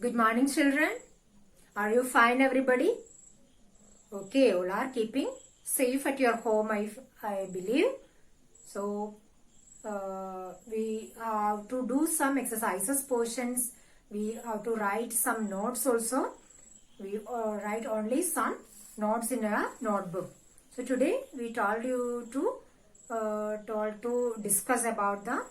Good morning, children. Are you fine, everybody? Okay, all are keeping safe at your home, I believe. So, we have to do some exercises portions. We have to write some notes also. We write only some notes in a notebook. So, today we told you to discuss about the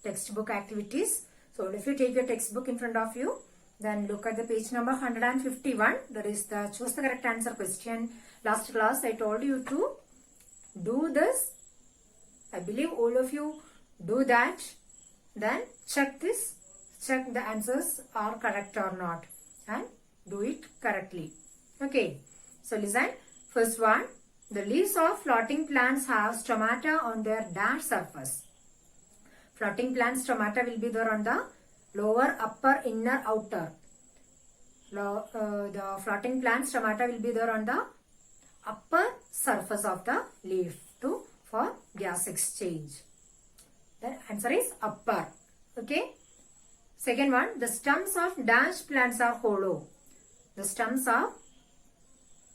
textbook activities. So, if you take your textbook in front of you, then look at the page number 151. That is the choose the correct answer question. Last class I told you to do this. I believe all of you do that. Then check this. Check the answers are correct or not. And do it correctly. Okay. So listen. First one. The leaves of floating plants have stomata on their dash surface. Floating plants stomata will be there on the lower, upper, inner, outer. The floating plant stomata will be there on the upper surface of the leaf for gas exchange. The answer is upper. Okay. Second one, the stems of dash plants are hollow. The stems of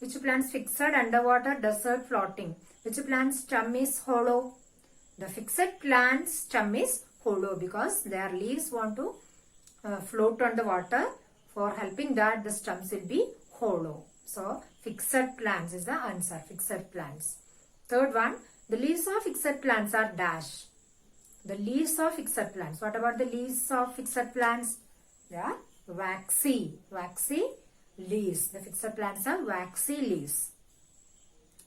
which plants fixed underwater, desert, floating. Which plant stem is hollow? The fixed plant stem is hollow because their leaves want to float on the water. For helping that, the stems will be hollow. So, fixed plants is the answer. Fixed plants. Third one, the leaves of fixed plants are dash. The leaves of fixed plants. What about the leaves of fixed plants? They are waxy. Waxy leaves. The fixed plants are waxy leaves.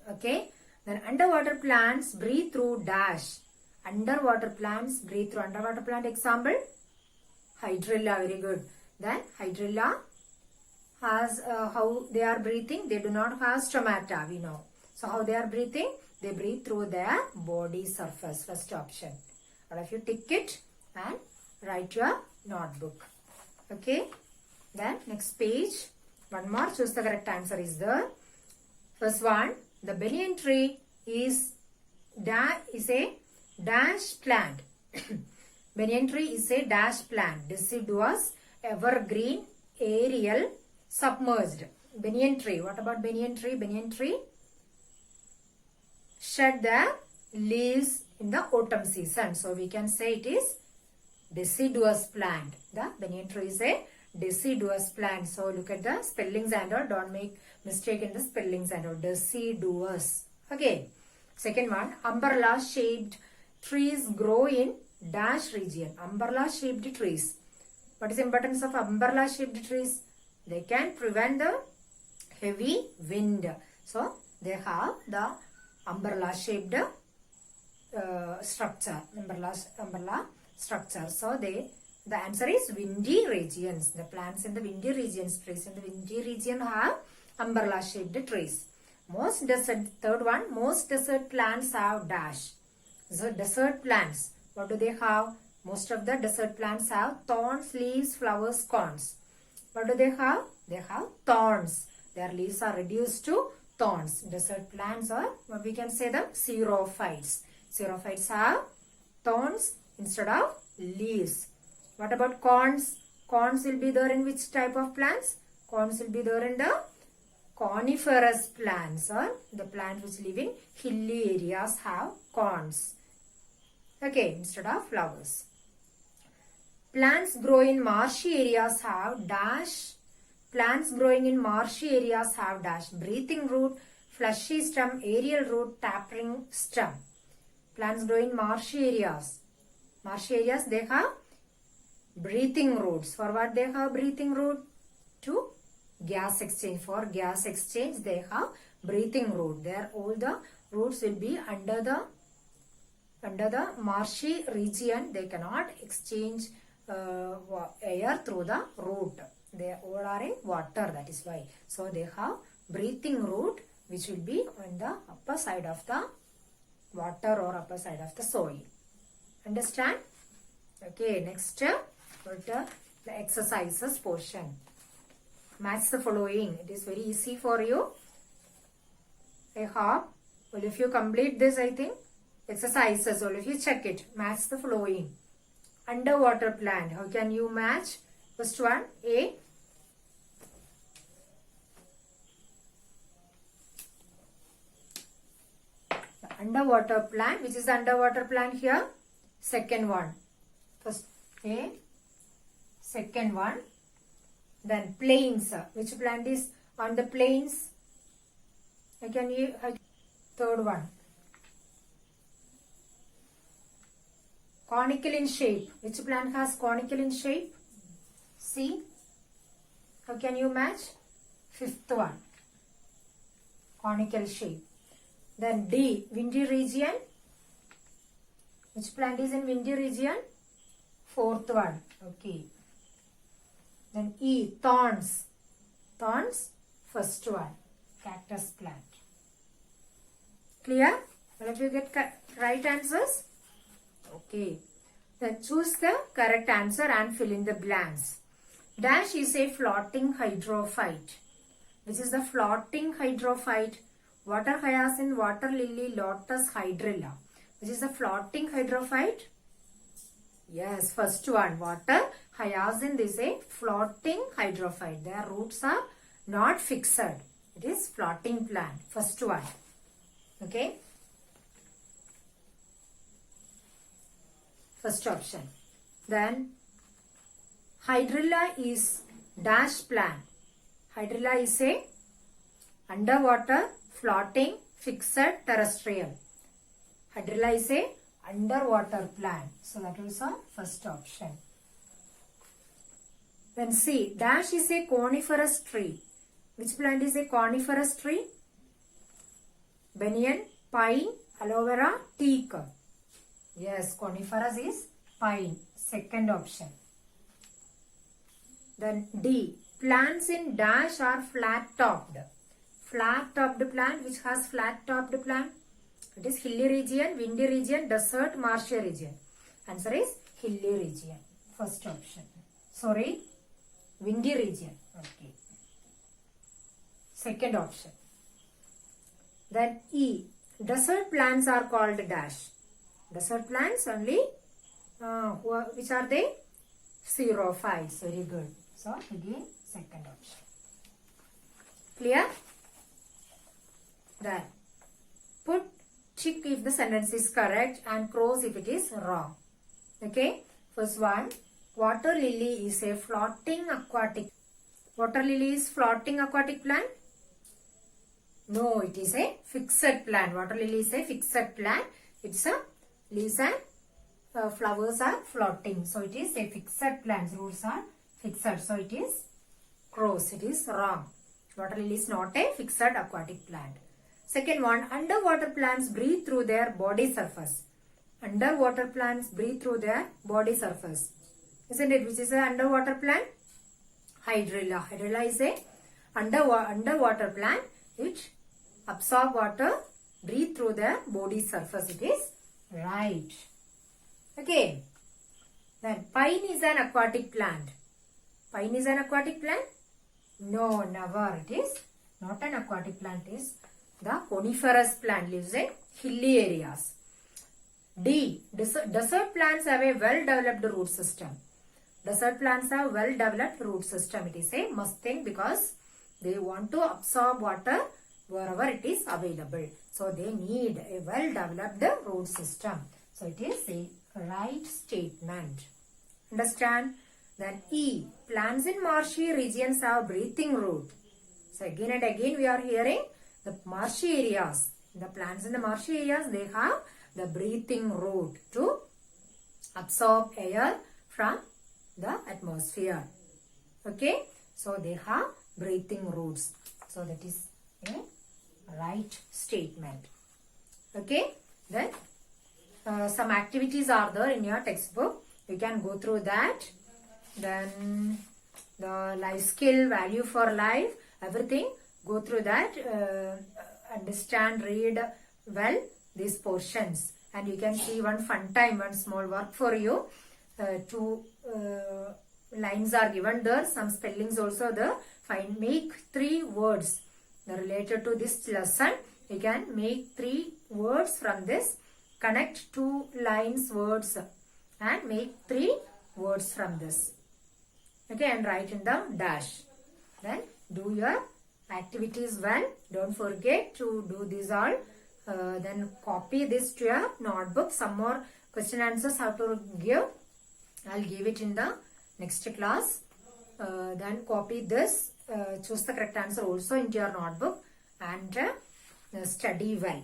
Okay. Then underwater plants breathe through dash. Underwater plants breathe through. Underwater plant example? Hydrilla. Very good. Then hydrilla has how they are breathing. They do not have stomata, we know. So how they are breathing? They breathe through their body surface. First option. All of you tick it and write your notebook. Okay. Then next page. One more. Choose the correct answer is there. First one. The banyan tree is a dash plant. Banyan tree is a dash plant. Deciduous, evergreen, aerial, submerged. Banyan tree. What about banyan tree? Banyan tree shed their leaves in the autumn season. So we can say it is deciduous plant. The banyan tree is a deciduous plant. So look at the spellings and all. Don't make mistake in the spellings and all. Deciduous. Okay. Second one. Umbrella shaped trees grow in dash region. Umbrella shaped trees. What is the importance of umbrella shaped trees? They can prevent the heavy wind. So they have the umbrella shaped structure. Umbrella structure. So the answer is windy regions. The plants in the windy regions, trees in the windy region have umbrella shaped trees. Most desert, third one, most desert plants have dash. So desert plants, what do they have? Most of the desert plants have thorns, leaves, flowers, cones. What do they have? They have thorns. Their leaves are reduced to thorns. Desert plants are, what we can say them? Xerophytes. Xerophytes have thorns instead of leaves. What about cones? Cones will be there in which type of plants? Cones will be there in the coniferous plants, or the plants which live in hilly areas have cones. Okay, instead of flowers. Plants grow in marshy areas have dash. Plants growing in marshy areas have dash. Breathing root, fleshy stem, aerial root, tapering stem. Plants grow in marshy areas. Marshy areas, they have breathing roots. For what they have breathing root? To gas exchange. For gas exchange, they have breathing root. There, all the roots will be under the marshy region. They cannot exchange air through the root. They all are in water, that is why. So they have breathing root which will be on the upper side of the water or upper side of the soil. Understand? Okay, next the exercises portion. Match the following. It is very easy for you. I hope all of you complete this, I think. Exercises, all of you check it. Match the following. Underwater plant. How can you match? First one, A. Underwater plant. Which is the underwater plant here? Second one. First A. Second one. Then plains. Which plant is on the plains? Third one. Conical in shape. Which plant has conical in shape? C. How can you match? Fifth one. Conical shape. Then D. Windy region. Which plant is in windy region? Fourth one. Okay. Then E. Thorns. Thorns. First one. Cactus plant. Clear? All of you get right answers? Okay. Then choose the correct answer and fill in the blanks. Dash is a floating hydrophyte. Which is the floating hydrophyte? Water hyacinth, water lily, lotus, hydrilla. Which is the floating hydrophyte? Yes, first one. Water hyacinth is a floating hydrophyte. Their roots are not fixed. It is floating plant. First one. Okay. First option. Then hydrilla is dash plant. Hydrilla is a underwater, floating, fixed, terrestrial. Hydrilla is a underwater plant. So that is the first option. Then C. Dash is a coniferous tree. Which plant is a coniferous tree? Banyan, pine, aloe vera, teak. Yes, coniferous is pine. Second option. Then D. Plants in dash are flat-topped. Flat-topped plant. Which has flat-topped plant? It is hilly region, windy region, desert, marshy region. Answer is hilly region. First option. Sorry, windy region. Okay. Second option. Then E. Desert plants are called dash. Desert plants only. Which are they? Xerophytes. Very good. So again, second option. Clear? Then put tick if the sentence is correct and cross if it is wrong. Okay. First one. Water lily is a floating aquatic. Water lily is floating aquatic plant? No, it is a fixed plant. Water lily is a fixed plant. It's a leaves and flowers are floating. So it is a fixed plant. Roots are fixed. So it is cross. It is wrong. Water lily is not a fixed aquatic plant. Second one, underwater plants breathe through their body surface. Underwater plants breathe through their body surface. Isn't it? Which is an underwater plant? Hydrilla. Hydrilla is a underwater plant which absorb water, breathe through their body surface. It is right. Okay. Then pine is an aquatic plant. Pine is an aquatic plant? No, never. It is not an aquatic plant. It is the coniferous plant, lives in hilly areas. D. Desert plants have a well-developed root system. Desert plants have well-developed root system. It is a must thing because they want to absorb water wherever it is available. So they need a well-developed root system. So it is a right statement. Understand? Then E. Plants in marshy regions have breathing root. So again and again we are hearing the marshy areas. The plants in the marshy areas, they have the breathing root to absorb air from the atmosphere. Okay. So they have breathing roots. So that is a right statement. Okay. Then some activities are there in your textbook. You can go through that. Then the life skill, value for life, everything. Go through that. Understand, read well these portions. And you can see one fun time, one small work for you. Two lines are given there. Some spellings also there. Make 3 words related to this lesson. You can make 3 words from this. Connect 2 lines, words and make 3 words from this. Okay, and write in the dash. Then do your activities well. Don't forget to do this all. Then copy this to your notebook. Some more question answers have to give. I'll give it in the next class. Then copy this. Choose the correct answer also into your notebook and study well.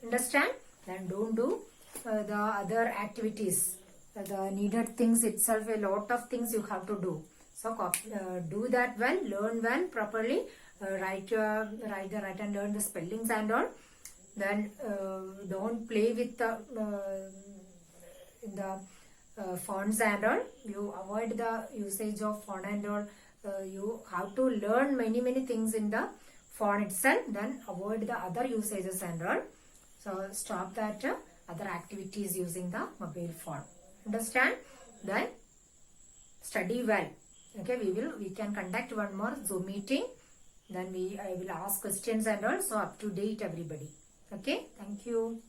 Understand? Then don't do the other activities. The needed things itself, a lot of things you have to do. So do that well, learn well properly, write and learn the spellings and all. Then don't play with the fonts and all. You avoid the usage of font and all. You have to learn many things in the font itself. Then avoid the other usages and all. So stop that other activities using the mobile phone. Understand? Then study well. Okay, we can conduct one more Zoom meeting. Then I will ask questions and all. So up to date everybody. Okay, thank you.